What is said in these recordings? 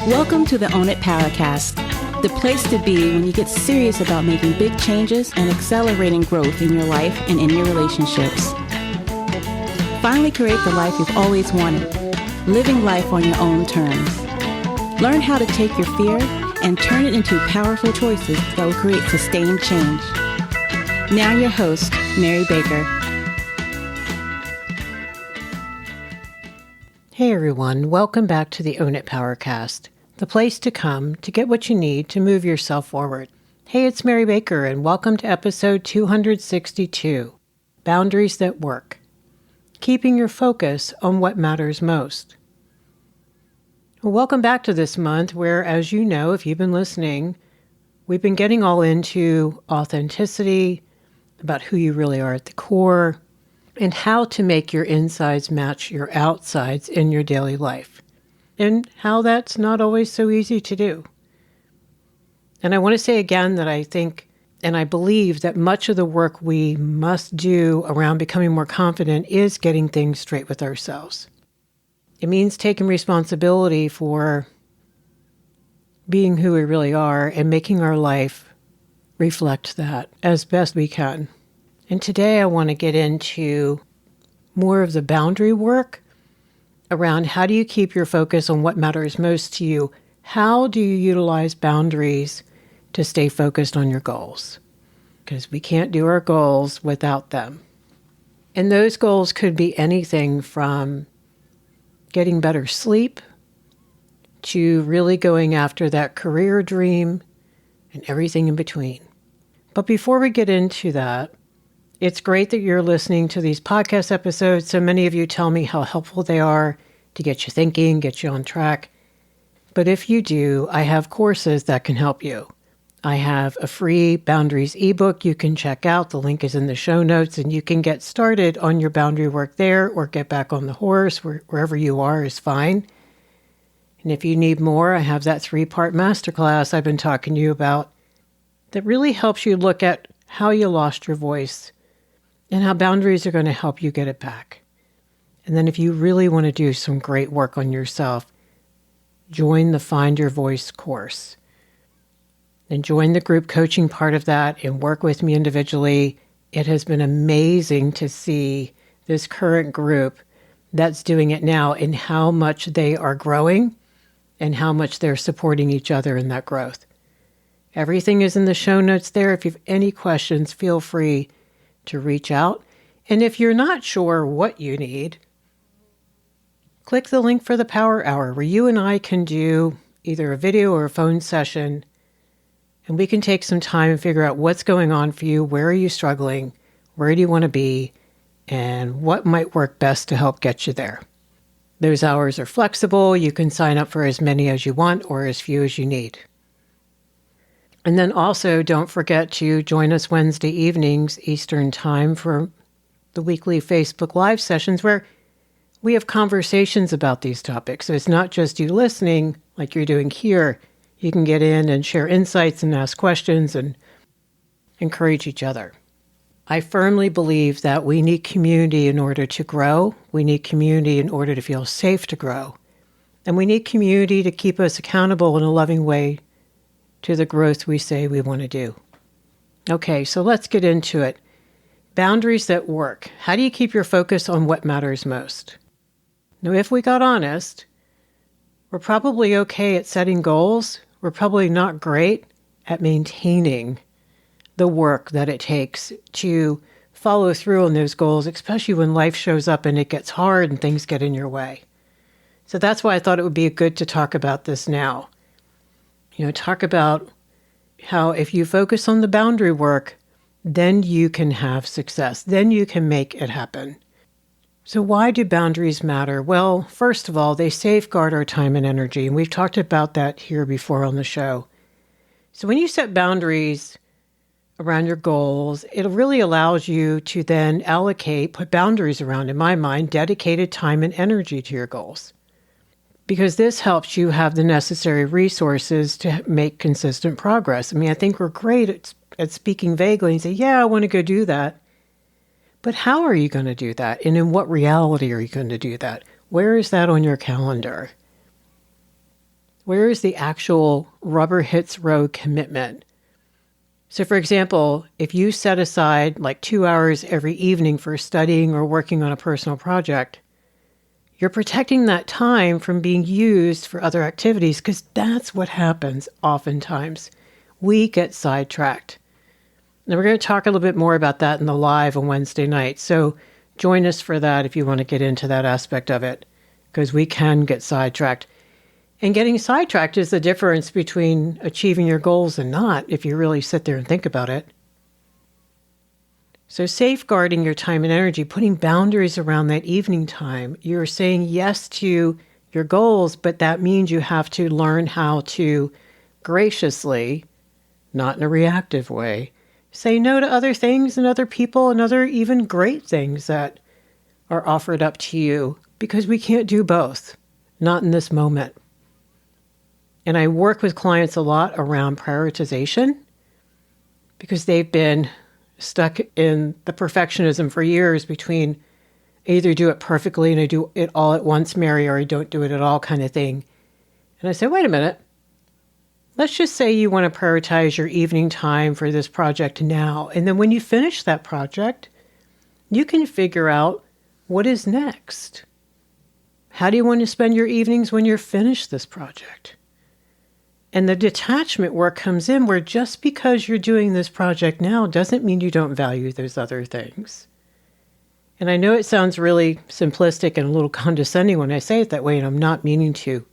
Welcome to the Own It Powercast, the place to be when you get serious about making big changes and accelerating growth in your life and in your relationships. Finally create the life you've always wanted, living life on your own terms. Learn how to take your fear and turn it into powerful choices that will create sustained change. Now your host, Mary Baker. Hey everyone, welcome back to the Own It Powercast, the place to come to get what you need to move yourself forward. Hey, it's Mary Baker and welcome to episode 262, Boundaries That Work. Keeping your focus on what matters most. Well, welcome back to this month where, as you know, if you've been listening, we've been getting all into authenticity, about who you really are at the core, and how to make your insides match your outsides in your daily life, and how that's not always so easy to do. And I want to say again that I think and I believe that much of the work we must do around becoming more confident is getting things straight with ourselves. It means taking responsibility for being who we really are and making our life reflect that as best we can. And today I want to get into more of the boundary work around how do you keep your focus on what matters most to you? How do you utilize boundaries to stay focused on your goals? Because we can't do our goals without them. And those goals could be anything from getting better sleep to really going after that career dream and everything in between. But before we get into that, it's great that you're listening to these podcast episodes. So many of you tell me how helpful they are to get you thinking, get you on track. But if you do, I have courses that can help you. I have a free boundaries ebook you can check out. The link is in the show notes, and you can get started on your boundary work there or get back on the horse. Wherever you are is fine. And if you need more, I have that 3-part masterclass I've been talking to you about that really helps you look at how you lost your voice and how boundaries are going to help you get it back. And then if you really want to do some great work on yourself, join the Find Your Voice course. And join the group coaching part of that and work with me individually. It has been amazing to see this current group that's doing it now and how much they are growing and how much they're supporting each other in that growth. Everything is in the show notes there. If you have any questions, feel free to reach out. And if you're not sure what you need, click the link for the Power Hour where you and I can do either a video or a phone session, and we can take some time and figure out what's going on for you, where are you struggling, where do you want to be, and what might work best to help get you there. Those hours are flexible. You can sign up for as many as you want or as few as you need. And then also don't forget to join us Wednesday evenings Eastern Time for the weekly Facebook Live sessions where we have conversations about these topics. So it's not just you listening like you're doing here. You can get in and share insights and ask questions and encourage each other. I firmly believe that we need community in order to grow. We need community in order to feel safe to grow. And we need community to keep us accountable in a loving way to the growth we say we want to do. Okay, so let's get into it. Boundaries that work. How do you keep your focus on what matters most? Now, if we got honest, we're probably okay at setting goals. We're probably not great at maintaining the work that it takes to follow through on those goals, especially when life shows up and it gets hard and things get in your way. So that's why I thought it would be good to talk about this now. Talk about how if you focus on the boundary work, then you can have success. Then you can make it happen. So why do boundaries matter? Well, first of all, they safeguard our time and energy. And we've talked about that here before on the show. So when you set boundaries around your goals, it really allows you to then put boundaries around, in my mind, dedicated time and energy to your goals. Because this helps you have the necessary resources to make consistent progress. I think we're great at speaking vaguely and say, yeah, I want to go do that. But how are you going to do that? And in what reality are you going to do that? Where is that on your calendar? Where is the actual rubber hits road commitment? So for example, if you set aside like 2 hours every evening for studying or working on a personal project, you're protecting that time from being used for other activities, because that's what happens oftentimes. We get sidetracked. And we're going to talk a little bit more about that in the live on Wednesday night. So join us for that if you want to get into that aspect of it, because we can get sidetracked. And getting sidetracked is the difference between achieving your goals and not, if you really sit there and think about it. So safeguarding your time and energy, putting boundaries around that evening time. You're saying yes to your goals, but that means you have to learn how to graciously, not in a reactive way, say no to other things and other people and other even great things that are offered up to you, because we can't do both, not in this moment. And I work with clients a lot around prioritization, because they've been stuck in the perfectionism for years between I either do it perfectly and I do it all at once, Mary, or I don't do it at all kind of thing. And I say, wait a minute. Let's just say you want to prioritize your evening time for this project now. And then when you finish that project, you can figure out what is next. How do you want to spend your evenings when you're finished this project? And the detachment work comes in, where just because you're doing this project now doesn't mean you don't value those other things. And I know it sounds really simplistic and a little condescending when I say it that way, and I'm not meaning to.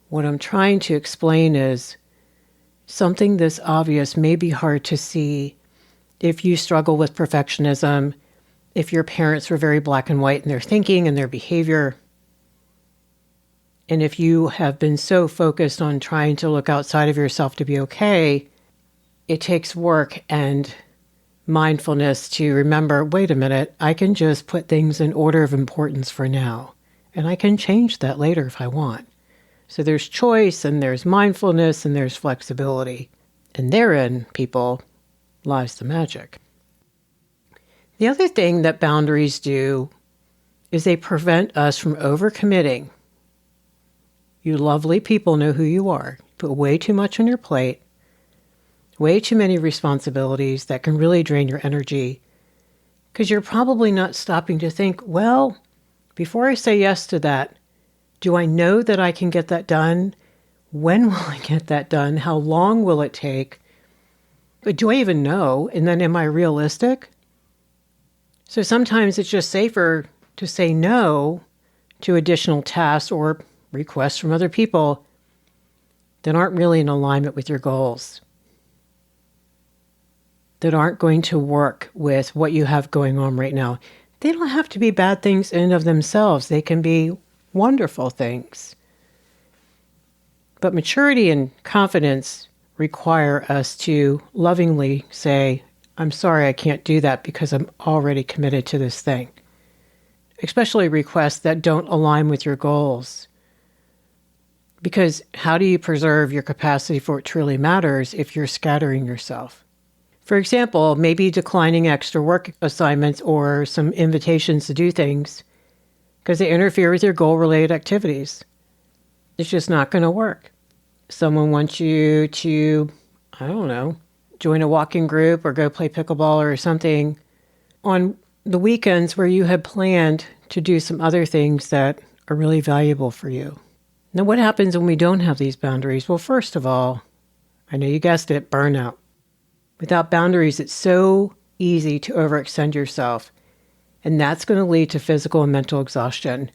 What I'm trying to explain is something this obvious may be hard to see if you struggle with perfectionism, if your parents were very black and white in their thinking and their behavior. And if you have been so focused on trying to look outside of yourself to be okay, it takes work and mindfulness to remember, wait a minute, I can just put things in order of importance for now, and I can change that later if I want. So there's choice, and there's mindfulness, and there's flexibility. And therein, people, lies the magic. The other thing that boundaries do is they prevent us from overcommitting. You lovely people know who you are. You put way too much on your plate, way too many responsibilities that can really drain your energy, because you're probably not stopping to think, well, before I say yes to that, do I know that I can get that done? When will I get that done? How long will it take? Do I even know? And then am I realistic? So sometimes it's just safer to say no to additional tasks or requests from other people that aren't really in alignment with your goals, that aren't going to work with what you have going on right now. They don't have to be bad things in and of themselves. They can be wonderful things. But maturity and confidence require us to lovingly say, I'm sorry, I can't do that because I'm already committed to this thing. Especially requests that don't align with your goals. Because how do you preserve your capacity for what truly matters if you're scattering yourself? For example, maybe declining extra work assignments or some invitations to do things because they interfere with your goal-related activities. It's just not going to work. Someone wants you to, I don't know, join a walking group or go play pickleball or something on the weekends where you had planned to do some other things that are really valuable for you. Now, what happens when we don't have these boundaries? Well, first of all, I know you guessed it, burnout. Without boundaries, it's so easy to overextend yourself, and that's going to lead to physical and mental exhaustion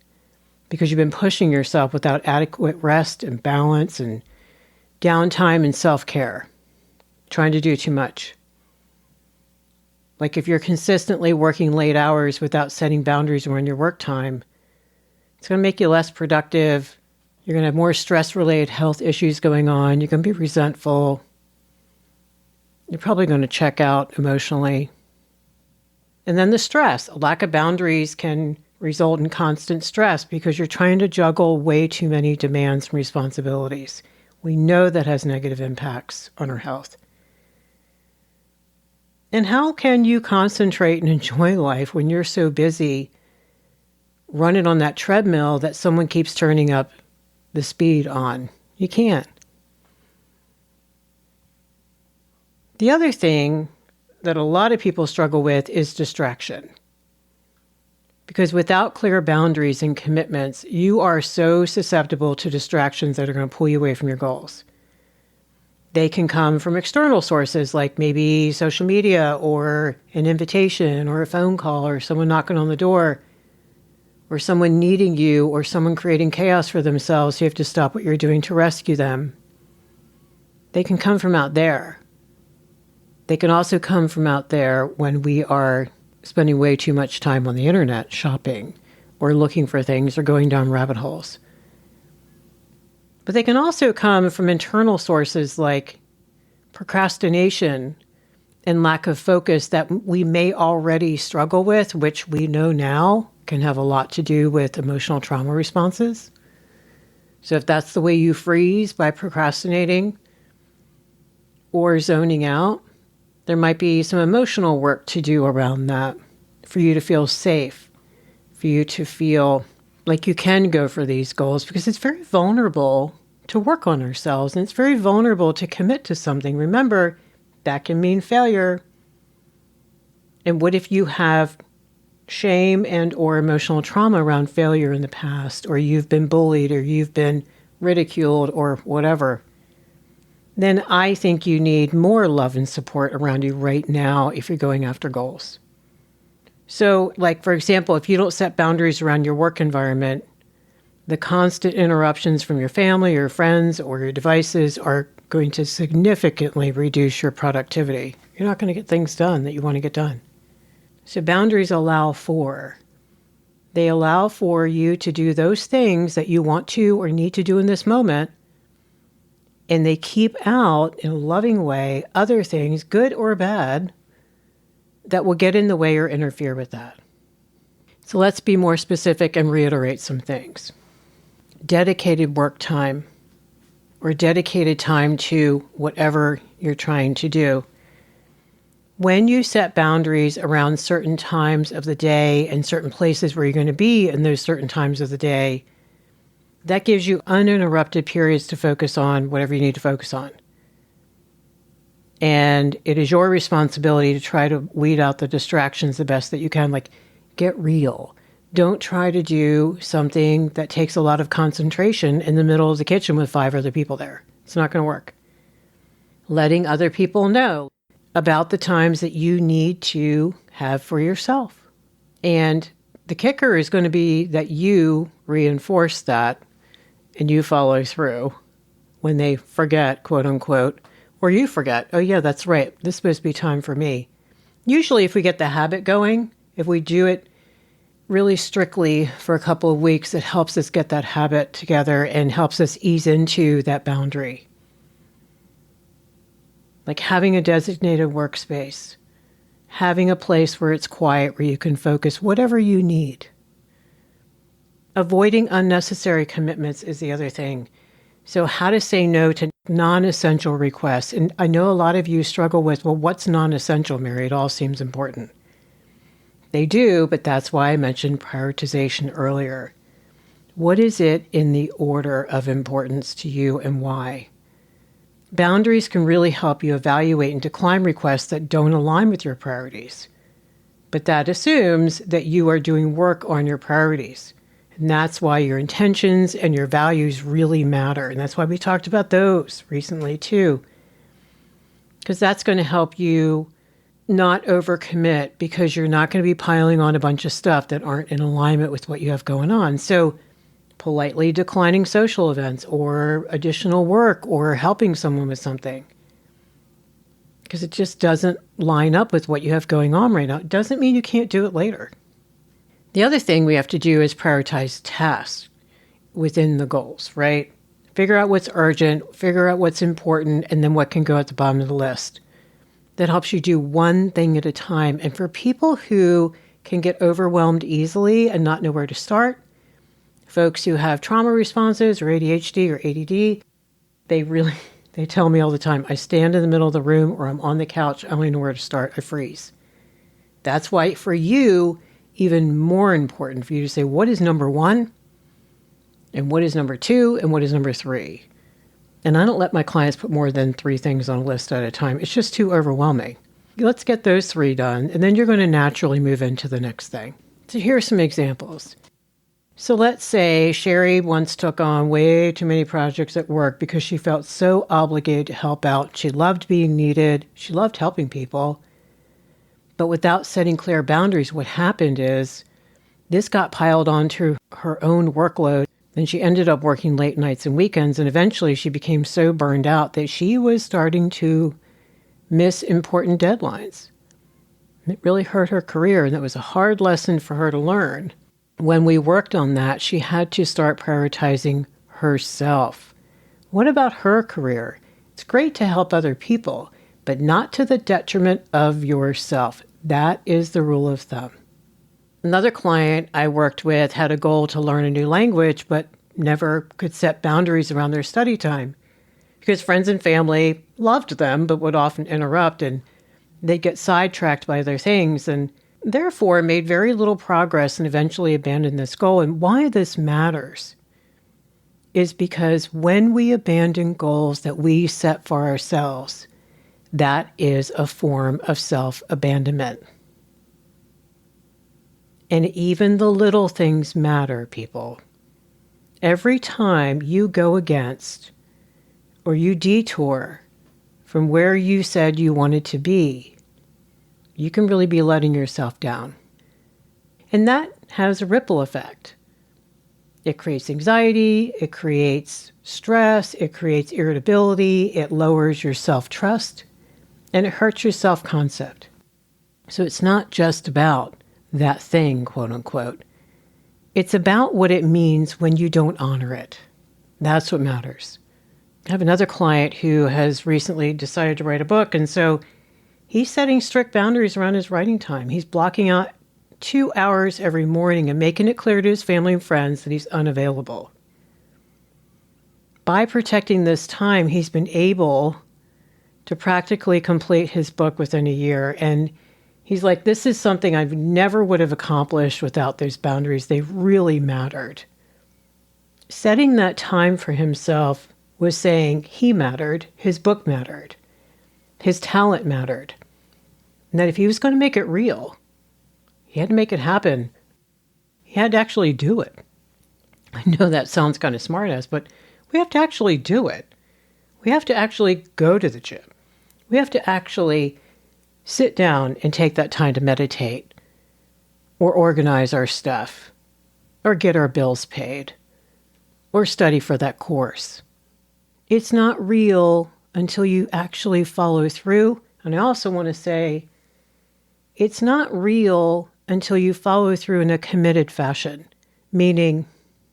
because you've been pushing yourself without adequate rest and balance and downtime and self-care, trying to do too much. Like if you're consistently working late hours without setting boundaries around your work time, it's going to make you less productive. You're going to have more stress-related health issues going on. You're going to be resentful. You're probably going to check out emotionally. And then the stress. A lack of boundaries can result in constant stress because you're trying to juggle way too many demands and responsibilities. We know that has negative impacts on our health. And how can you concentrate and enjoy life when you're so busy running on that treadmill that someone keeps turning up the speed on. You can't. The other thing that a lot of people struggle with is distraction. Because without clear boundaries and commitments, you are so susceptible to distractions that are going to pull you away from your goals. They can come from external sources like maybe social media or an invitation or a phone call or someone knocking on the door or someone needing you or someone creating chaos for themselves. So you have to stop what you're doing to rescue them. They can come from out there. They can also come from out there when we are spending way too much time on the internet shopping or looking for things or going down rabbit holes. But they can also come from internal sources like procrastination and lack of focus that we may already struggle with, which we know now can have a lot to do with emotional trauma responses. So if that's the way you freeze by procrastinating or zoning out, there might be some emotional work to do around that for you to feel safe, for you to feel like you can go for these goals, because it's very vulnerable to work on ourselves and it's very vulnerable to commit to something. Remember, that can mean failure. And what if you have shame and or emotional trauma around failure in the past, or you've been bullied or you've been ridiculed or whatever? Then I think you need more love and support around you right now if you're going after goals. So, like, for example, if you don't set boundaries around your work environment, the constant interruptions from your family or friends or your devices are going to significantly reduce your productivity. You're not going to get things done that you want to get done. So boundaries allow for you to do those things that you want to or need to do in this moment. And they keep out, in a loving way, other things, good or bad, that will get in the way or interfere with that. So let's be more specific and reiterate some things. Dedicated work time or dedicated time to whatever you're trying to do. When you set boundaries around certain times of the day and certain places where you're going to be in those certain times of the day, that gives you uninterrupted periods to focus on whatever you need to focus on. And it is your responsibility to try to weed out the distractions the best that you can. Like, get real. Don't try to do something that takes a lot of concentration in the middle of the kitchen with 5 other people there. It's not going to work. Letting other people know about the times that you need to have for yourself. And the kicker is going to be that you reinforce that and you follow through when they forget, quote unquote, or you forget, oh yeah, that's right, this is supposed to be time for me. Usually if we get the habit going, if we do it really strictly for a couple of weeks, it helps us get that habit together and helps us ease into that boundary. Like having a designated workspace, having a place where it's quiet, where you can focus, whatever you need. Avoiding unnecessary commitments is the other thing. So how to say no to non-essential requests. And I know a lot of you struggle with, well, what's non-essential, Mary? It all seems important. They do, but that's why I mentioned prioritization earlier. What is it in the order of importance to you and why? Boundaries can really help you evaluate and decline requests that don't align with your priorities. But that assumes that you are doing work on your priorities. And that's why your intentions and your values really matter. And that's why we talked about those recently too. Because that's going to help you not overcommit, because you're not going to be piling on a bunch of stuff that aren't in alignment with what you have going on. So politely declining social events or additional work or helping someone with something, because it just doesn't line up with what you have going on right now. It doesn't mean you can't do it later. The other thing we have to do is prioritize tasks within the goals, right? Figure out what's urgent, figure out what's important, and then what can go at the bottom of the list. That helps you do one thing at a time. And for people who can get overwhelmed easily and not know where to start, folks who have trauma responses or ADHD or ADD, they tell me all the time, I stand in the middle of the room or I'm on the couch, I don't even know where to start, I freeze. That's why for you, even more important for you to say, what is number one? And what is number 2? And what is number 3? And I don't let my clients put more than 3 things on a list at a time. It's just too overwhelming. Let's get those 3 done, and then you're going to naturally move into the next thing. So here are some examples. So let's say Sherry once took on way too many projects at work because she felt so obligated to help out. She loved being needed. She loved helping people. But without setting clear boundaries, what happened is this got piled onto her own workload. And she ended up working late nights and weekends. And eventually she became so burned out that she was starting to miss important deadlines. It really hurt her career. And that was a hard lesson for her to learn. When we worked on that, she had to start prioritizing herself. What about her career? It's great to help other people, but not to the detriment of yourself. That is the rule of thumb. Another client I worked with had a goal to learn a new language, but never could set boundaries around their study time because friends and family loved them, but would often interrupt, and they'd get sidetracked by other things, and therefore made very little progress and eventually abandoned this goal. And why this matters is because when we abandon goals that we set for ourselves, that is a form of self-abandonment. And even the little things matter, people. Every time you go against or you detour from where you said you wanted to be, you can really be letting yourself down. And that has a ripple effect. It creates anxiety, it creates stress, it creates irritability, it lowers your self-trust, and it hurts your self-concept. So it's not just about that thing, quote unquote. It's about what it means when you don't honor it. That's what matters. I have another client who has recently decided to write a book, and so he's setting strict boundaries around his writing time. He's blocking out 2 hours every morning and making it clear to his family and friends that he's unavailable. By protecting this time, he's been able to practically complete his book within a year, and he's like, this is something I never would have accomplished without those boundaries. They really mattered. Setting that time for himself was saying he mattered, his book mattered, his talent mattered. And that if he was going to make it real, he had to make it happen. He had to actually do it. I know that sounds kind of smart-ass, but we have to actually do it. We have to actually go to the gym. We have to actually sit down and take that time to meditate or organize our stuff or get our bills paid or study for that course. It's not real until you actually follow through. And I also want to say, it's not real until you follow through in a committed fashion, meaning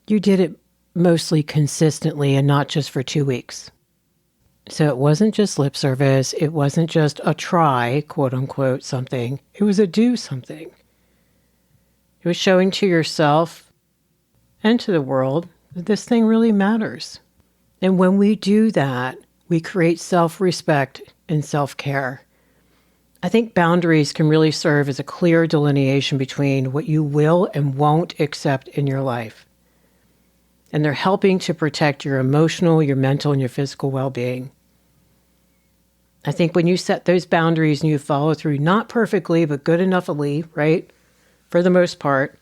you did it mostly consistently and not just for 2 weeks. So it wasn't just lip service. It wasn't just a try, quote unquote, something. It was a do something. It was showing to yourself and to the world that this thing really matters. And when we do that, we create self-respect and self-care. I think boundaries can really serve as a clear delineation between what you will and won't accept in your life. And they're helping to protect your emotional, your mental, and your physical well-being. I think when you set those boundaries and you follow through, not perfectly, but good enoughly, right? For the most part,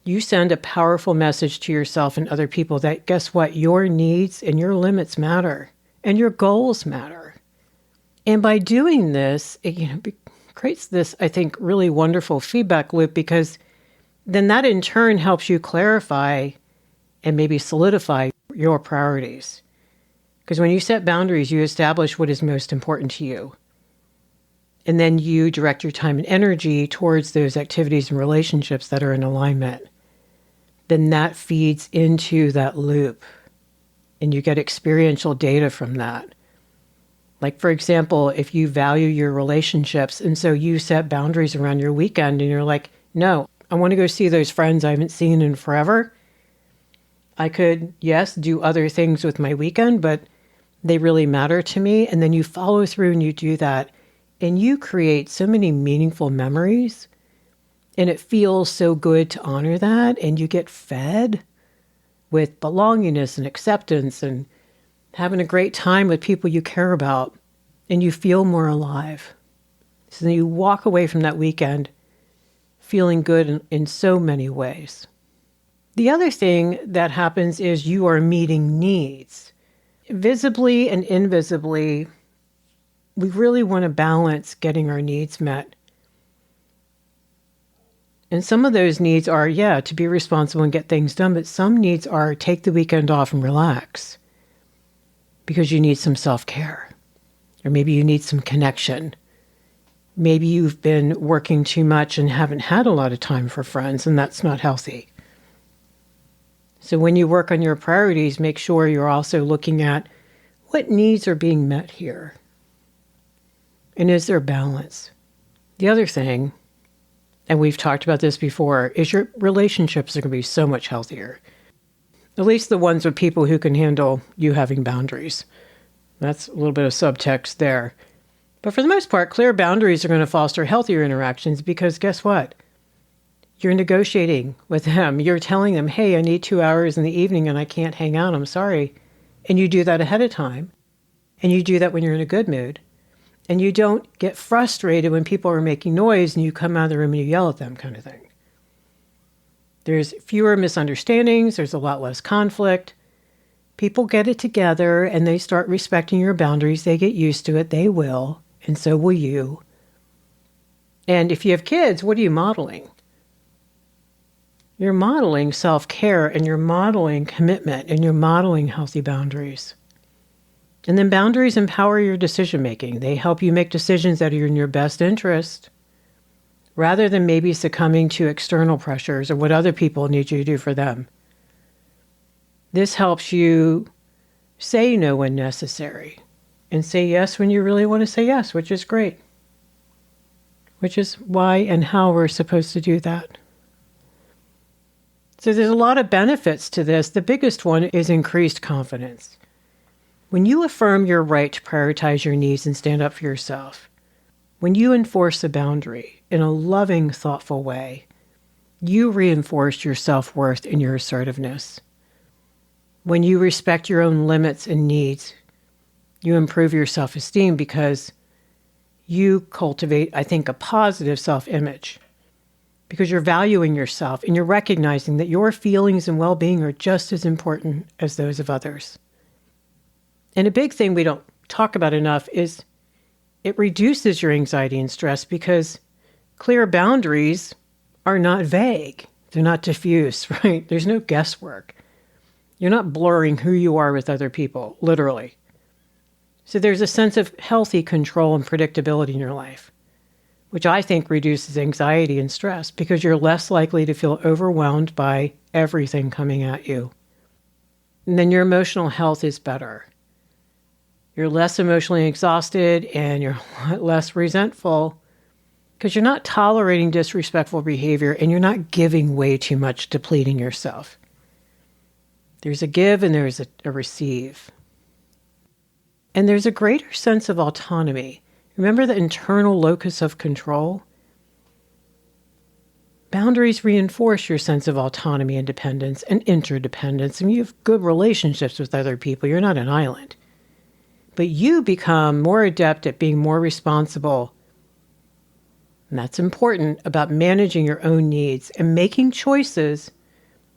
you send a powerful message to yourself and other people that, guess what? Your needs and your limits matter, and your goals matter. And by doing this, it creates this, I think, really wonderful feedback loop, because then that in turn helps you clarify and maybe solidify your priorities. Because when you set boundaries, you establish what is most important to you. And then you direct your time and energy towards those activities and relationships that are in alignment. Then that feeds into that loop. And you get experiential data from that. Like, for example, if you value your relationships, and so you set boundaries around your weekend, and you're like, no, I want to go see those friends I haven't seen in forever. I could, yes, do other things with my weekend, but they really matter to me. And then you follow through and you do that, and you create so many meaningful memories, and it feels so good to honor that, and you get fed with belongingness and acceptance and having a great time with people you care about, and you feel more alive. So then you walk away from that weekend feeling good in so many ways. The other thing that happens is you are meeting needs. Visibly and invisibly, we really want to balance getting our needs met. And some of those needs are, to be responsible and get things done, but some needs are take the weekend off and relax because you need some self-care, or maybe you need some connection. Maybe you've been working too much and haven't had a lot of time for friends, and that's not healthy. So when you work on your priorities, make sure you're also looking at what needs are being met here. And is there balance? The other thing, and we've talked about this before, is your relationships are going to be so much healthier. At least the ones with people who can handle you having boundaries. That's a little bit of subtext there. But for the most part, clear boundaries are going to foster healthier interactions because guess what? You're negotiating with them. You're telling them, hey, I need 2 hours in the evening and I can't hang out. I'm sorry. And you do that ahead of time. And you do that when you're in a good mood. And you don't get frustrated when people are making noise and you come out of the room and you yell at them kind of thing. There's fewer misunderstandings. There's a lot less conflict. People get it together and they start respecting your boundaries. They get used to it. They will. And so will you. And if you have kids, what are you modeling? You're modeling self-care and you're modeling commitment and you're modeling healthy boundaries. And then boundaries empower your decision-making. They help you make decisions that are in your best interest rather than maybe succumbing to external pressures or what other people need you to do for them. This helps you say no when necessary and say yes when you really want to say yes, which is great. Which is why and how we're supposed to do that. So there's a lot of benefits to this. The biggest one is increased confidence. When you affirm your right to prioritize your needs and stand up for yourself, when you enforce a boundary in a loving, thoughtful way, you reinforce your self-worth and your assertiveness. When you respect your own limits and needs, you improve your self-esteem because you cultivate, I think, a positive self-image. Because you're valuing yourself and you're recognizing that your feelings and well-being are just as important as those of others. And a big thing we don't talk about enough is it reduces your anxiety and stress because clear boundaries are not vague. They're not diffuse, right? There's no guesswork. You're not blurring who you are with other people, literally. So there's a sense of healthy control and predictability in your life, which I think reduces anxiety and stress because you're less likely to feel overwhelmed by everything coming at you. And then your emotional health is better. You're less emotionally exhausted and you're a lot less resentful because you're not tolerating disrespectful behavior and you're not giving way too much, depleting yourself. There's a give and there's a receive. And there's a greater sense of autonomy. Remember the internal locus of control? Boundaries reinforce your sense of autonomy, independence, and interdependence. And you have good relationships with other people. You're not an island. But you become more adept at being more responsible. And that's important about managing your own needs and making choices.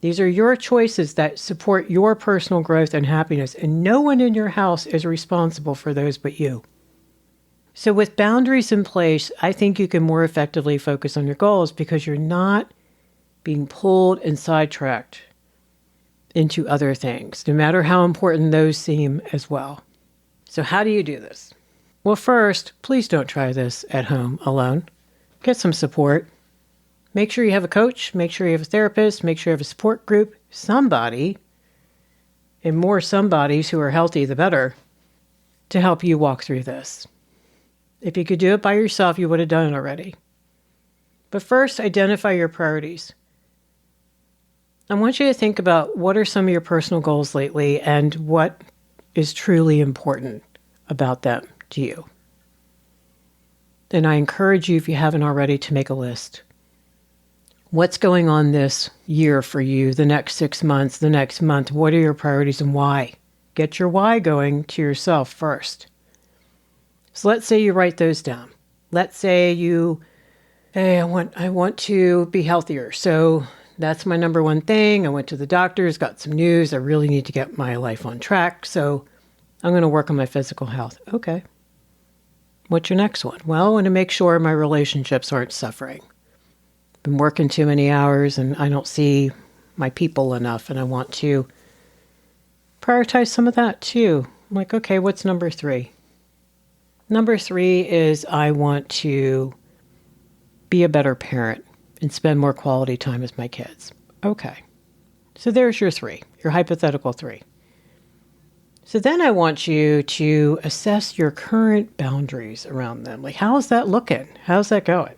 These are your choices that support your personal growth and happiness. And no one in your house is responsible for those but you. So with boundaries in place, I think you can more effectively focus on your goals because you're not being pulled and sidetracked into other things, no matter how important those seem as well. So how do you do this? Well, first, please don't try this at home alone. Get some support. Make sure you have a coach. Make sure you have a therapist. Make sure you have a support group. Somebody, and more somebodies who are healthy, the better, to help you walk through this. If you could do it by yourself, you would have done it already. But first, identify your priorities. I want you to think about what are some of your personal goals lately and what is truly important about them to you. And I encourage you, if you haven't already, to make a list. What's going on this year for you, the next 6 months, the next month? What are your priorities and why? Get your why going to yourself first. So let's say you write those down. Let's say hey, I want to be healthier. So that's my number one thing. I went to the doctors, got some news. I really need to get my life on track. So I'm going to work on my physical health. Okay. What's your next one? Well, I want to make sure my relationships aren't suffering. Been working too many hours and I don't see my people enough, and I want to prioritize some of that too. I'm like, okay, what's number 3? Number 3 is I want to be a better parent and spend more quality time with my kids. Okay. So there's your 3, your hypothetical 3. So then I want you to assess your current boundaries around them. Like, how's that looking? How's that going?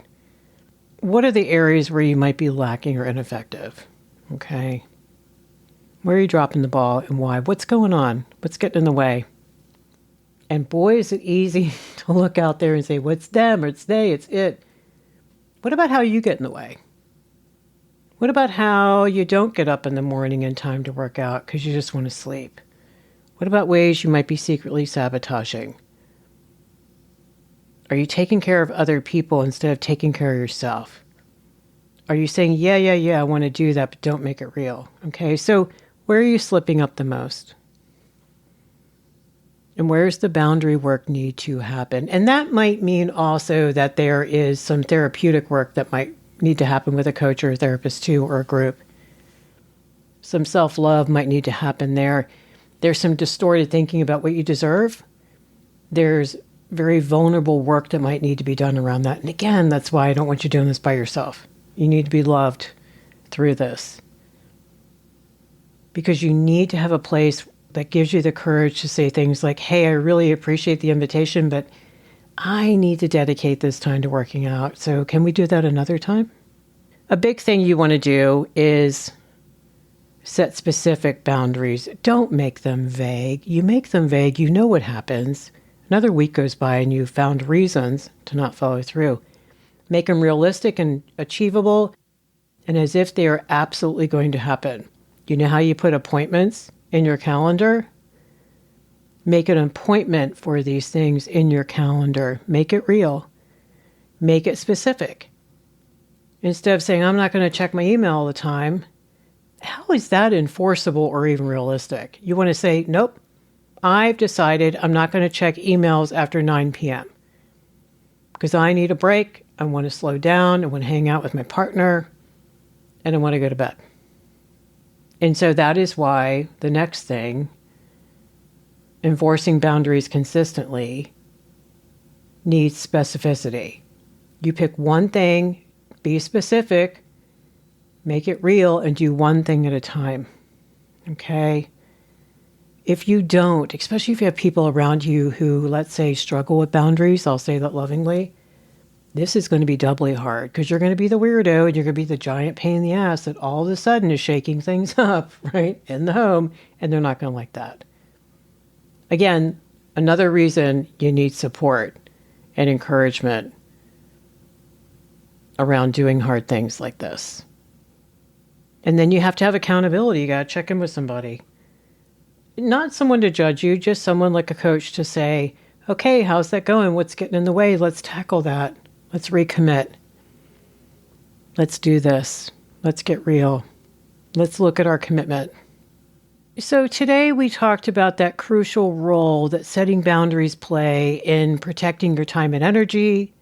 What are the areas where you might be lacking or ineffective? Okay. Where are you dropping the ball and why? What's going on? What's getting in the way? And boy, is it easy to look out there and say, well, it's them or it's they, it's it. What about how you get in the way? What about how you don't get up in the morning in time to work out because you just want to sleep? What about ways you might be secretly sabotaging? Are you taking care of other people instead of taking care of yourself? Are you saying, yeah, I want to do that, but don't make it real? Okay, so where are you slipping up the most? And where's the boundary work need to happen? And that might mean also that there is some therapeutic work that might need to happen with a coach or a therapist too, or a group. Some self-love might need to happen there. There's some distorted thinking about what you deserve. There's very vulnerable work that might need to be done around that. And again, that's why I don't want you doing this by yourself. You need to be loved through this. Because you need to have a place that gives you the courage to say things like, hey, I really appreciate the invitation, but I need to dedicate this time to working out. So can we do that another time? A big thing you want to do is set specific boundaries. Don't make them vague. You make them vague, you know what happens. Another week goes by and you've found reasons to not follow through. Make them realistic and achievable and as if they are absolutely going to happen. You know how you put appointments in your calendar? Make an appointment for these things in your calendar. Make it real. Make it specific. Instead of saying, I'm not going to check my email all the time, how is that enforceable or even realistic? You want to say, nope, I've decided I'm not going to check emails after 9 p.m. because I need a break. I want to slow down. I want to hang out with my partner and I want to go to bed. And so that is why the next thing, enforcing boundaries consistently, needs specificity. You pick one thing, be specific, make it real, and do one thing at a time. Okay? If you don't, especially if you have people around you who, let's say, struggle with boundaries, I'll say that lovingly, this is going to be doubly hard because you're going to be the weirdo and you're going to be the giant pain in the ass that all of a sudden is shaking things up, right, in the home, and they're not going to like that. Again, another reason you need support and encouragement around doing hard things like this. And then you have to have accountability. You got to check in with somebody. Not someone to judge you, just someone like a coach to say, okay, how's that going? What's getting in the way? Let's tackle that. Let's recommit. Let's do this. Let's get real. Let's look at our commitment. So today we talked about that crucial role that setting boundaries play in protecting your time and energy,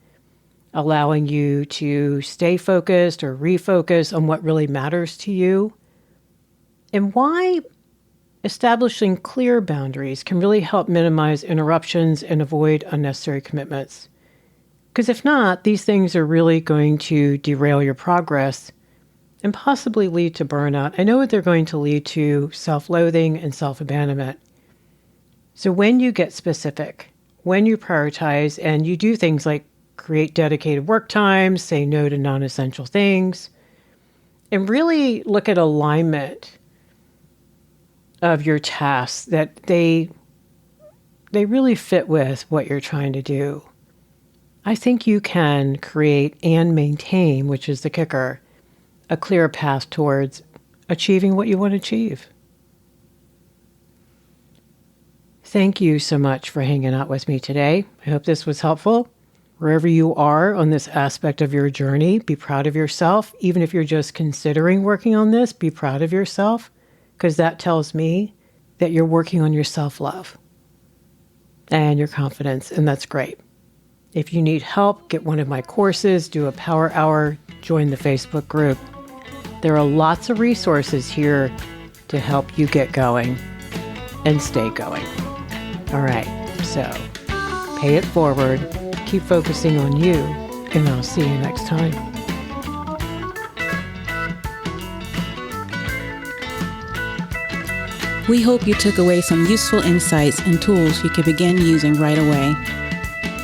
allowing you to stay focused or refocus on what really matters to you, and why establishing clear boundaries can really help minimize interruptions and avoid unnecessary commitments. Because if not, these things are really going to derail your progress and possibly lead to burnout. I know that they're going to lead to self-loathing and self-abandonment. So when you get specific, when you prioritize and you do things like create dedicated work times, say no to non-essential things, and really look at alignment of your tasks, that they really fit with what you're trying to do, I think you can create and maintain, which is the kicker, a clear path towards achieving what you want to achieve. Thank you so much for hanging out with me today. I hope this was helpful. Wherever you are on this aspect of your journey, be proud of yourself. Even if you're just considering working on this, be proud of yourself, because that tells me that you're working on your self-love and your confidence, and that's great. If you need help, get one of my courses, do a power hour, join the Facebook group. There are lots of resources here to help you get going and stay going. All right, so pay it forward, keep focusing on you, and I'll see you next time. We hope you took away some useful insights and tools you can begin using right away.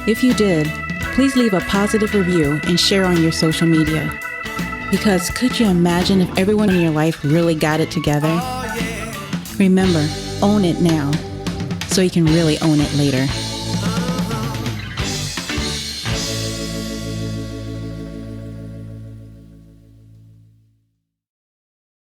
If you did, please leave a positive review and share on your social media. Because could you imagine if everyone in your life really got it together? Remember, own it now, so you can really own it later.